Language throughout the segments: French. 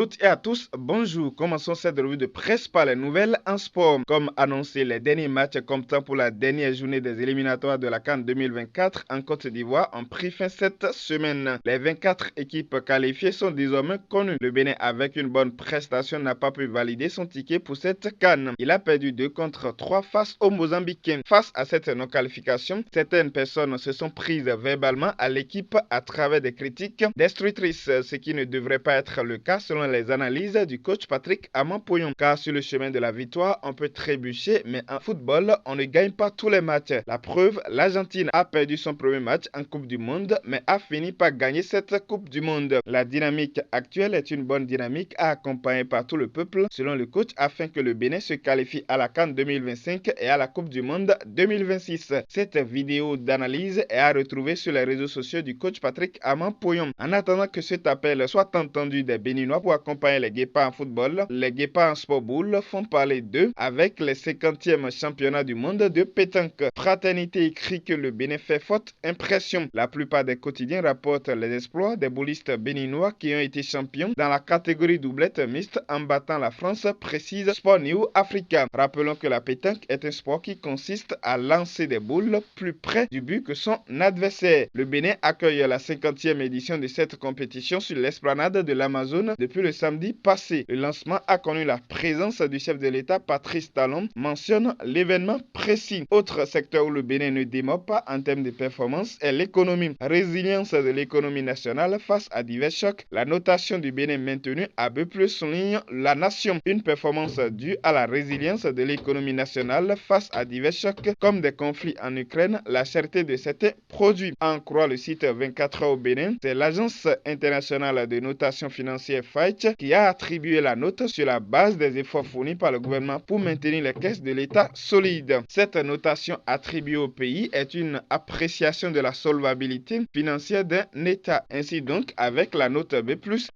toutes et à tous, bonjour. Commençons cette revue de presse par les nouvelles en sport. Comme annoncé, les derniers matchs comptant pour la dernière journée des éliminatoires de la CAN 2024 en Côte d'Ivoire ont pris fin cette semaine. Les 24 équipes qualifiées sont désormais connues. Le Bénin, avec une bonne prestation, n'a pas pu valider son ticket pour cette CAN. Il a perdu 2 contre 3 face aux Mozambicains. Face à cette non-qualification, certaines personnes se sont prises verbalement à l'équipe à travers des critiques destructrices, ce qui ne devrait pas être le cas selon les analyses du coach Patrick Amanpoyon. Car sur le chemin de la victoire, on peut trébucher, mais en football, on ne gagne pas tous les matchs. La preuve, l'Argentine a perdu son premier match en Coupe du Monde, mais a fini par gagner cette Coupe du Monde. La dynamique actuelle est une bonne dynamique à accompagner par tout le peuple, selon le coach, afin que le Bénin se qualifie à la CAN 2025 et à la Coupe du Monde 2026. Cette vidéo d'analyse est à retrouver sur les réseaux sociaux du coach Patrick Amanpoyon. En attendant que cet appel soit entendu des Béninois pour accompagner les Guépards en football, les Guépards en sport boule font parler d'eux avec les 50e championnats du monde de pétanque. Fraternité écrit que le Bénin fait forte impression. La plupart des quotidiens rapportent les exploits des boulistes béninois qui ont été champions dans la catégorie doublette mixte en battant la France, précise Sport New Africa. Rappelons que la pétanque est un sport qui consiste à lancer des boules plus près du but que son adversaire. Le Bénin accueille la 50e édition de cette compétition sur l'esplanade de l'Amazone depuis le samedi passé. Le lancement a connu la présence du chef de l'État Patrice Talon, mentionne l'événement précis. Autre secteur où le Bénin ne démord pas en termes de performance est l'économie. Résilience de l'économie nationale face à divers chocs. La notation du Bénin maintenue à B+ souligne la nation. Une performance due à la résilience de l'économie nationale face à divers chocs comme des conflits en Ukraine, la cherté de certains produits. En croire le site 24 heures au Bénin, c'est l'agence internationale de notation financière Fitch qui a attribué la note sur la base des efforts fournis par le gouvernement pour maintenir les caisses de l'État solides. Cette notation attribuée au pays est une appréciation de la solvabilité financière d'un État. Ainsi donc, avec la note B+,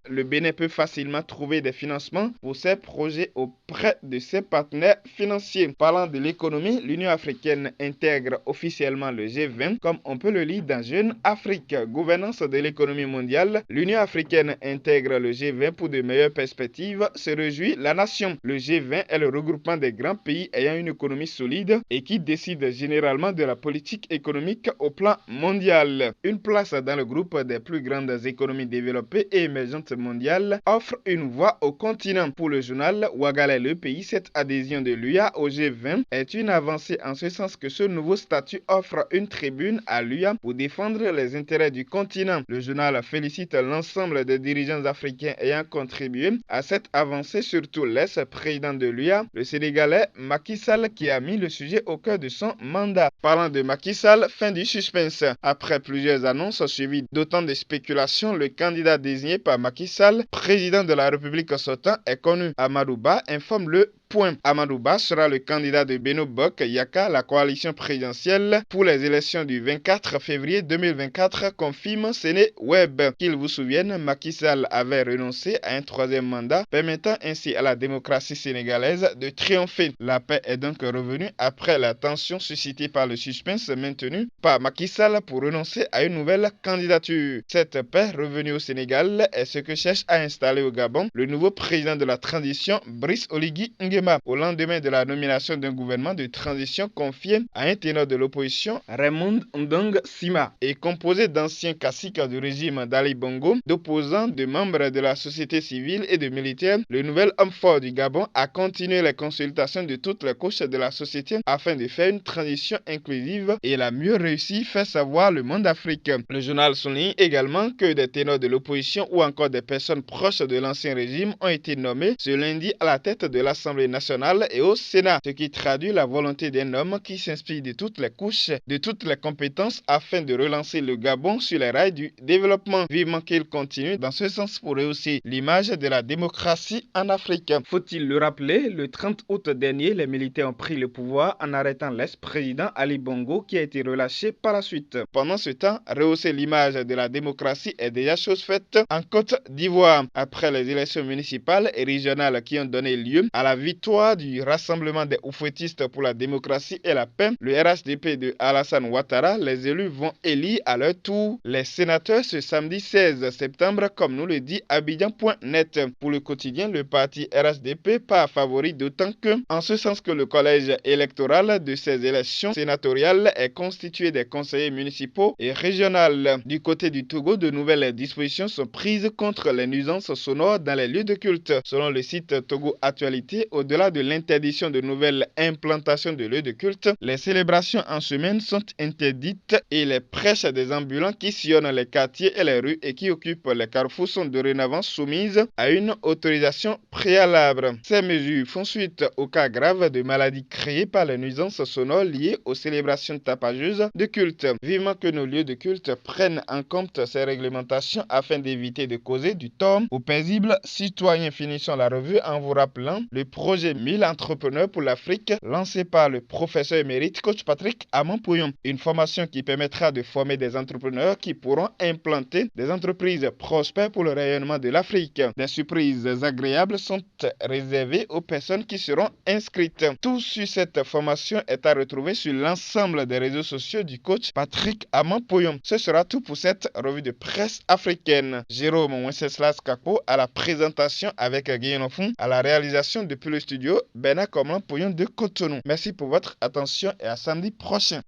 le Bénin peut facilement trouver des financements pour ses projets auprès de ses partenaires financiers. Parlant de l'économie, l'Union africaine intègre officiellement le G20, comme on peut le lire dans Jeune Afrique. Gouvernance de l'économie mondiale, l'Union africaine intègre le G20 pour de meilleures perspectives, se réjouit la nation. Le G20 est le regroupement des grands pays ayant une économie solide et qui décide généralement de la politique économique au plan mondial. Une place dans le groupe des plus grandes économies développées et émergentes mondiales offre une voix au continent. Pour le journal Ouagala le pays, cette adhésion de l'UA au G20 est une avancée en ce sens que ce nouveau statut offre une tribune à l'UA pour défendre les intérêts du continent. Le journal félicite l'ensemble des dirigeants africains ayant contribué à cette avancée, surtout l'ex-président de l'UA, le Sénégalais Macky Sall, qui a mis le sujet au cœur de son mandat. Parlant de Macky Sall, fin du suspense. Après plusieurs annonces suivies d'autant de spéculations, le candidat désigné par Macky Sall, président de la République sortant, est connu. Amadou Ba informe le Point. Amadou Ba sera le candidat de Beno Bok Yaka, la coalition présidentielle, pour les élections du 24 février 2024, confirme Sénéweb. Qu'il vous souvienne, Macky Sall avait renoncé à un troisième mandat, permettant ainsi à la démocratie sénégalaise de triompher. La paix est donc revenue après la tension suscitée par le suspense maintenu par Macky Sall pour renoncer à une nouvelle candidature. Cette paix revenue au Sénégal est ce que cherche à installer au Gabon le nouveau président de la transition, Brice Oligui Nguema. Au lendemain de la nomination d'un gouvernement de transition confié à un ténor de l'opposition, Raymond Ndong Sima, et composé d'anciens caciques du régime d'Ali Bongo, d'opposants, de membres de la société civile et de militaires, le nouvel homme fort du Gabon a continué les consultations de toutes les couches de la société afin de faire une transition inclusive et la mieux réussie, fait savoir Le Monde Afrique. Le journal souligne également que des ténors de l'opposition ou encore des personnes proches de l'ancien régime ont été nommés ce lundi à la tête de l'Assemblée nationale et au Sénat, ce qui traduit la volonté d'un homme qui s'inspire de toutes les couches, de toutes les compétences afin de relancer le Gabon sur les rails du développement. Vivement qu'il continue dans ce sens pour rehausser l'image de la démocratie en Afrique. Faut-il le rappeler, le 30 août dernier, les militaires ont pris le pouvoir en arrêtant l'ex-président Ali Bongo qui a été relâché par la suite. Pendant ce temps, rehausser l'image de la démocratie est déjà chose faite en Côte d'Ivoire. Après les élections municipales et régionales qui ont donné lieu à la vite victoire du Rassemblement des oufouettistes pour la démocratie et la paix, le RHDP de Alassane Ouattara, les élus vont élire à leur tour les sénateurs ce samedi 16 septembre, comme nous le dit Abidjan.net. Pour le quotidien, le parti RHDP part favori, d'autant que, en ce sens que le collège électoral de ces élections sénatoriales est constitué des conseillers municipaux et régionaux. Du côté du Togo, de nouvelles dispositions sont prises contre les nuisances sonores dans les lieux de culte. Selon le site Togo Actualité, au-delà de l'interdiction de nouvelles implantations de lieux de culte, les célébrations en semaine sont interdites et les prêches des ambulants qui sillonnent les quartiers et les rues et qui occupent les carrefours sont dorénavant soumises à une autorisation préalable. Ces mesures font suite aux cas graves de maladies créées par les nuisances sonores liées aux célébrations tapageuses de culte. Vivement que nos lieux de culte prennent en compte ces réglementations afin d'éviter de causer du tort aux paisibles citoyens. Finissons la revue en vous rappelant le projet 1000 entrepreneurs pour l'Afrique lancé par le professeur émérite coach Patrick Amampouyon. Une formation qui permettra de former des entrepreneurs qui pourront implanter des entreprises prospères pour le rayonnement de l'Afrique. Des surprises agréables sont réservées aux personnes qui seront inscrites. Tout sur cette formation est à retrouver sur l'ensemble des réseaux sociaux du coach Patrick Amampouyon. Ce sera tout pour cette revue de presse africaine. Jérôme Wenceslas Kako à la présentation avec Guillaume Fon à la réalisation depuis le studio Bernard Amampouyon de Cotonou. Merci pour votre attention et à samedi prochain.